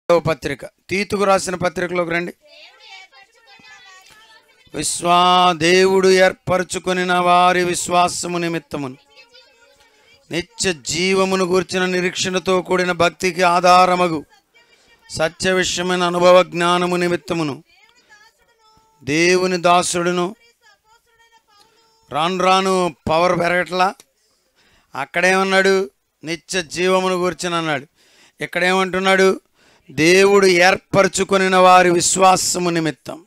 పత్రిక తీతుకు రాసిన పత్రికలోకి రండి. దేవుడు ఏర్పరచుకొనిన వారి విశ్వాసము నిమిత్తమును నిత్య జీవమును గూర్చిన నిరీక్షణతో కూడిన భక్తికి ఆధారమగు సత్య విషయమైన అనుభవ జ్ఞానము నిమిత్తమును దేవుని దాసుడును రాను రాను పవర్ పెరగట్లా. అక్కడేమన్నాడు? నిత్య జీవమును గూర్చిన అన్నాడు. ఇక్కడేమంటున్నాడు? దేవుడు ఏర్పరచుకొనిన వారి విశ్వాసము నిమిత్తం.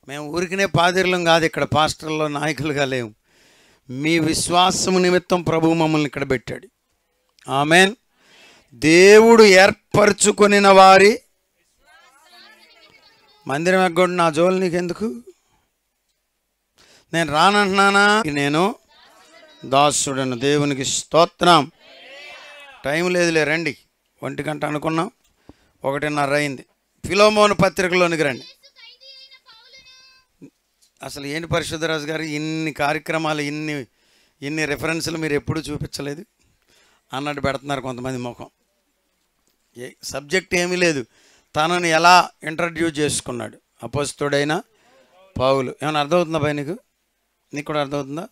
మేము ఊరికినే పాదిర్లం కాదు, ఇక్కడ పాస్టర్లో నాయకులుగా లేవు. మీ విశ్వాసము నిమిత్తం ప్రభువు మమ్మల్ని ఇక్కడ పెట్టాడు. ఆమెన్. దేవుడు ఏర్పరచుకొనిన వారి మందిరం ఎగ్గొండి. నా జోలు నీకెందుకు? నేను రానంటున్నానా? నేను దాసుడను. దేవునికి స్తోత్రం. టైం లేదులే, రండి. 1 గంట అనుకున్నాం, 1:30 అయింది. ఫిలోమోను పత్రికలోనికి రండి. అసలు ఏంటి పరిశుద్ధరాజు గారు, ఇన్ని కార్యక్రమాలు, ఇన్ని రెఫరెన్స్లు మీరు ఎప్పుడు చూపించలేదు అన్నట్టు పెడుతున్నారు కొంతమంది ముఖం. సబ్జెక్ట్ ఏమీ లేదు. తనను ఎలా ఇంట్రడ్యూస్ చేసుకున్నాడు అపోస్తలుడైన పౌలు. ఏమైనా అర్థమవుతుందా భయ? నీకు కూడా అర్థమవుతుందా?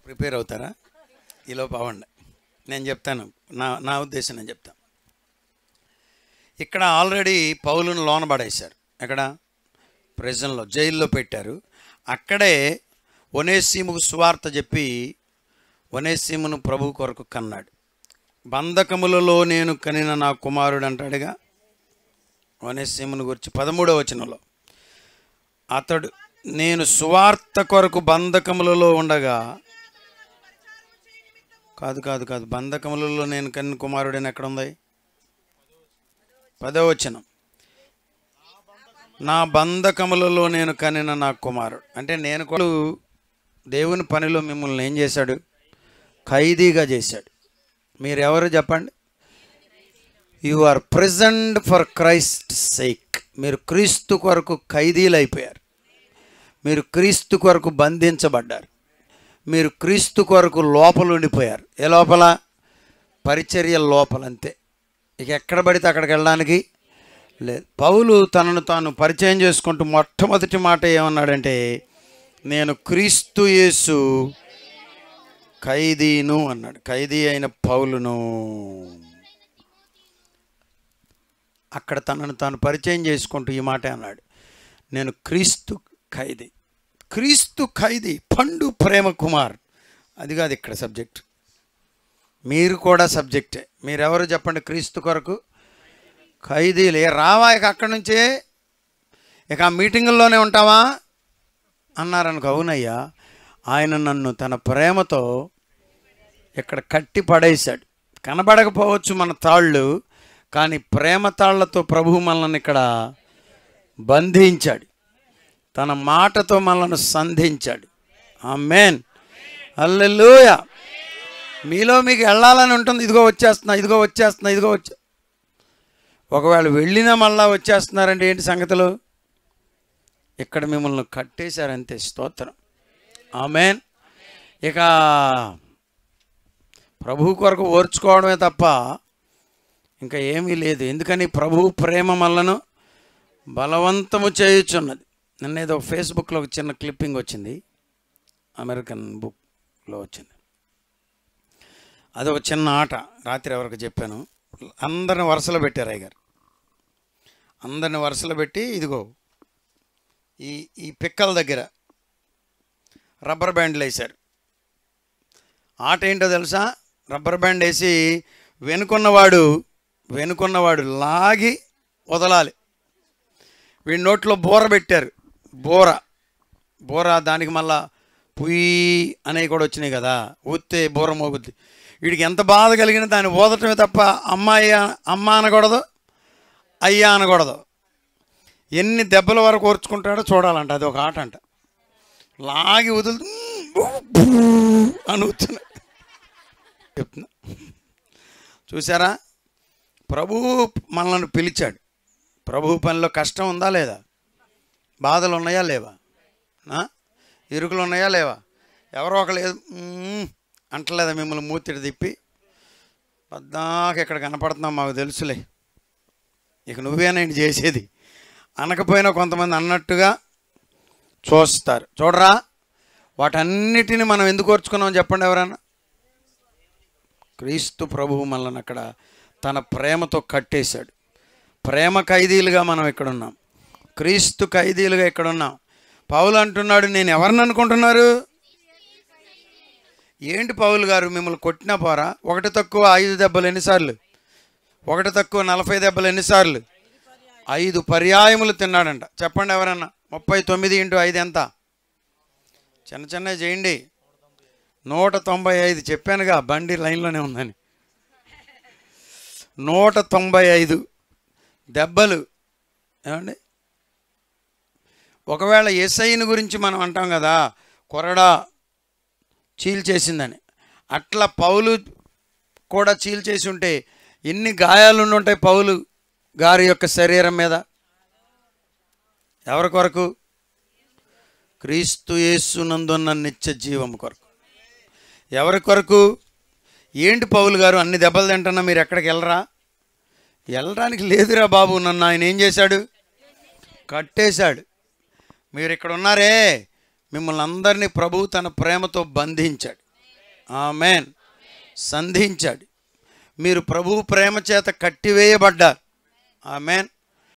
ప్రిపేర్ అవుతారా? ఈలోపు అవ్వండి, నేను చెప్తాను. నా ఉద్దేశం నేను చెప్తాను. ఇక్కడ ఆల్రెడీ పౌలును లోన పడేశారు. ఎక్కడ? ప్రిజన్లో, జైల్లో పెట్టారు. అక్కడే ఒనేసిముకు సువార్త చెప్పి ఒనేసిమును ప్రభు కొరకు కన్నాడు. బంధకములలో నేను కనిన నా కుమారుడు అంటాడుగా ఒనేసిమును గురించి 13వ వచనంలో. అతడు నేను సువార్త కొరకు బంధకములలో ఉండగా, కాదు బంధకములలో నేను కన్న కుమారుడని ఎక్కడ ఉంది? 10వ వచనం. నా బంధకములలో నేను కనిన నా కుమారుడు అంటే నేను దేవుని పనిలో మిమ్మల్ని ఏం చేశాడు? ఖైదీగా చేశాడు. మీరెవరు చెప్పండి? You are present for Christ sake. మీరు క్రీస్తు కొరకు ఖైదీలు అయిపోయారు. మీరు క్రీస్తు కొరకు బంధించబడ్డారు. మీరు క్రీస్తు కొరకు లోపల ఉండిపోయారు. ఏ లోపల? పరిచర్య లోపల, అంతే. ఇక ఎక్కడ పడితే అక్కడికి వెళ్ళడానికి లేదు. పౌలు తనను తాను పరిచయం చేసుకుంటూ మొట్టమొదటి మాట ఏమన్నాడంటే, నేను క్రీస్తు యేసు ఖైదీను అన్నాడు. ఖైదీ అయిన పౌలును అక్కడ తనను తాను పరిచయం చేసుకుంటూ ఈ మాట అన్నాడు, నేను క్రీస్తు ఖైదీ. క్రీస్తు ఖైదీ, పండు ప్రేమ కుమార్. అది కాదు ఇక్కడ సబ్జెక్ట్. మీరు కూడా సబ్జెక్టే. మీరెవరు చెప్పండి? క్రీస్తు కొరకు ఖైదీలే. రావా ఇక అక్కడి నుంచే? ఇక ఆ మీటింగుల్లోనే ఉంటావా అన్నారనుకో. అవునయ్యా, ఆయన నన్ను తన ప్రేమతో ఇక్కడ కట్టి పడేశాడు. కనబడకపోవచ్చు మన తాళ్ళు, కానీ ప్రేమ తాళ్లతో ప్రభువు మనల్ని ఇక్కడ బంధించాడు. తన మాటతో మనల్ని సంధించాడు. ఆమేన్, హల్లెలూయా. మీలో మీకు వెళ్ళాలని ఉంటుంది. ఇదిగో వచ్చేస్తున్నా. ఒకవేళ వెళ్ళినా మళ్ళా వచ్చేస్తున్నారంటే ఏంటి సంగతులు? ఇక్కడ మిమ్మల్ని కట్టేశారంతే. స్తోత్రం. ఆమేన్. ఇక ప్రభు కొరకు ఓర్చుకోవడమే తప్ప ఇంకా ఏమీ లేదు. ఎందుకని? ప్రభు ప్రేమ మనలను బలవంతము చేయుచున్నది. నిన్న ఏదో ఫేస్బుక్లో ఒక చిన్న క్లిప్పింగ్ వచ్చింది, అమెరికన్ బుక్లో వచ్చింది. అదొక చిన్న ఆట. రాత్రి ఎవరికి చెప్పాను, అందరిని వరుసలో పెట్టారు అయ్యగారు. అందరిని వరుసలో పెట్టి ఇదిగో ఈ పిక్కల దగ్గర రబ్బర్ బ్యాండ్లు వేశారు. ఆట ఏంటో తెలుసా? రబ్బర్ బ్యాండ్ వేసి వెనుకున్నవాడు లాగి వదలాలి. వీడి నోట్లో బోర పెట్టారు. బోర దానికి మళ్ళా పుయ్యి అనేవి కూడా వచ్చినాయి కదా, ఊస్తే బోర మోగుద్ది. వీడికి ఎంత బాధ కలిగినా దాన్ని ఓదటమే తప్ప అమ్మ అనకూడదు, అయ్యా అనకూడదు. ఎన్ని దెబ్బల వరకు ఓర్చుకుంటాడో చూడాలంట. అది ఒక ఆట అంట. లాగి వదులుతూ అని చెప్తున్నా. చూసారా? ప్రభువు మనల్ని పిలిచాడు. ప్రభువు పనిలో కష్టం ఉందా లేదా? బాధలు ఉన్నాయా లేవా? ఇరుకులు ఉన్నాయా లేవా? ఎవరో ఒకరు అంటలేదా మిమ్మల్ని మూతిడి తిప్పి పద్దాక ఇక్కడ కనపడుతున్నాం మాకు తెలుసులే, ఇక నువ్వేనండి చేసేది అనకపోయినా కొంతమంది అన్నట్టుగా చూస్తారు. చూడరా, వాటన్నిటిని మనం ఎందుకు ఓర్చుకున్నాం చెప్పండి ఎవరన్నా? క్రీస్తు ప్రభువు మనల్ని అక్కడ తన ప్రేమతో కట్టేశాడు. ప్రేమ ఖైదీలుగా మనం ఇక్కడ ఉన్నాం, క్రీస్తు ఖైదీలుగా ఇక్కడ ఉన్నాం. పౌలు అంటున్నాడు, నేను ఎవరిని అనుకుంటున్నారు? ఏంటి పౌలు గారు మిమ్మల్ని కొట్టినా పోరా? 1 తక్కువ 5 దెబ్బలు ఎన్నిసార్లు? 1 తక్కువ 40 దెబ్బలు ఎన్నిసార్లు? 5 పర్యాయములు తిన్నాడంట. చెప్పండి ఎవరన్నా. 39 × 5 ఎంత? చిన్న చేయండి. 195. చెప్పానుగా బండి లైన్లోనే ఉందని. 195 దెబ్బలు. ఏమండి, ఒకవేళ యేసయ్యని గురించి మనం అంటాం కదా, కొరడా చీల్చేసిందని, అట్లా పౌలు కూడా చీల్చేసి ఉంటే ఎన్ని గాయాలు ఉంటాయి పౌలు గారి యొక్క శరీరం మీద? ఎవరి కొరకు? క్రీస్తు యేసునందున్న నిత్య జీవం కొరకు. ఎవరి కొరకు? ఏంటి పౌలు గారు అన్ని దెబ్బలు తింటున్నా మీరు ఎక్కడికి వెళ్ళరా? వెళ్ళడానికి లేదురా బాబు, నన్ను ఆయన ఏం చేశాడు? కట్టేశాడు. మీరు ఇక్కడ ఉన్నారే, మిమ్మల్ని అందరినీ ప్రభువు తన ప్రేమతో బంధించాడు. ఆమేన్. సంధించాడు. మీరు ప్రభువు ప్రేమ చేత కట్టివేయబడ్డారు. ఆమేన్.